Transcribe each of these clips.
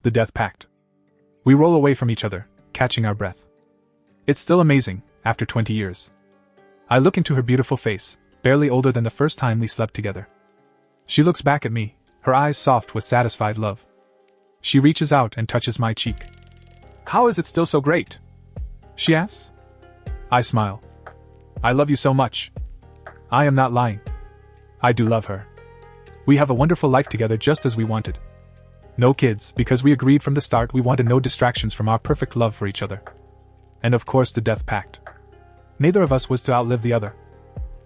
The Death Pact. We roll away from each other, catching our breath. It's still amazing, after 20 years. I look into her beautiful face, barely older than the first time we slept together. She looks back at me, her eyes soft with satisfied love. She reaches out and touches my cheek. "How is it still so great?" she asks. I smile. "I love you so much." I am not lying. I do love her. We have a wonderful life together just as we wanted. No kids, because we agreed from the start we wanted no distractions from our perfect love for each other. And of course the Death Pact. Neither of us was to outlive the other.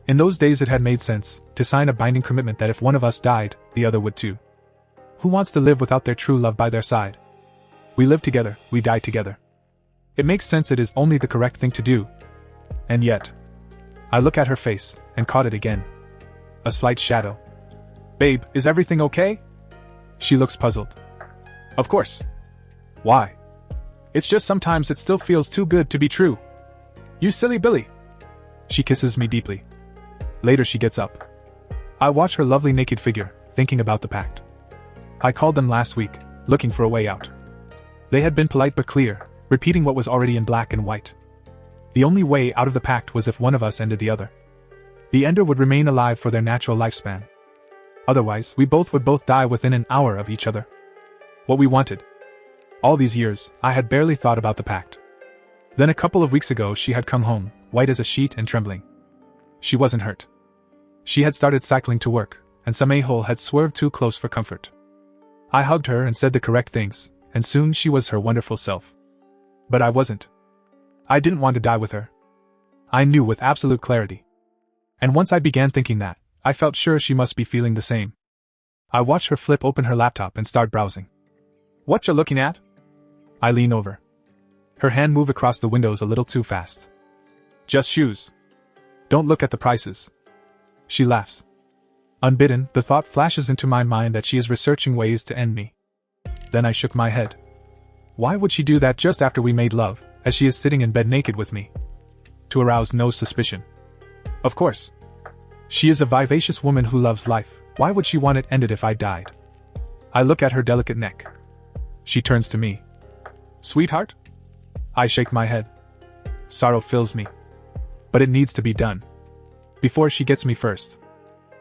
In those days it had made sense to sign a binding commitment that if one of us died, the other would too. Who wants to live without their true love by their side? We live together, we die together. It makes sense, it is only the correct thing to do. And yet, I look at her face, and caught it again. A slight shadow. "Babe, is everything okay?" She looks puzzled. "Of course. Why? It's just sometimes it still feels too good to be true. You silly Billy." She kisses me deeply. Later she gets up. I watch her lovely naked figure, thinking about the pact. I called them last week, looking for a way out. They had been polite but clear, repeating what was already in black and white. The only way out of the pact was if one of us ended the other. The ender would remain alive for their natural lifespan. Otherwise, we both would die within an hour of each other. What we wanted. All these years, I had barely thought about the pact. Then a couple of weeks ago she had come home, white as a sheet and trembling. She wasn't hurt. She had started cycling to work, and some a-hole had swerved too close for comfort. I hugged her and said the correct things, and soon she was her wonderful self. But I wasn't. I didn't want to die with her. I knew with absolute clarity. And once I began thinking that, I felt sure she must be feeling the same. I watched her flip open her laptop and start browsing. "What you looking at?" I lean over. Her hand moved across the windows a little too fast. "Just shoes. Don't look at the prices." She laughs. Unbidden, the thought flashes into my mind that she is researching ways to end me. Then I shook my head. Why would she do that just after we made love, as she is sitting in bed naked with me? To arouse no suspicion. Of course. She is a vivacious woman who loves life. Why would she want it ended if I died? I look at her delicate neck. She turns to me. "Sweetheart?" I shake my head. Sorrow fills me. But it needs to be done. Before she gets me first.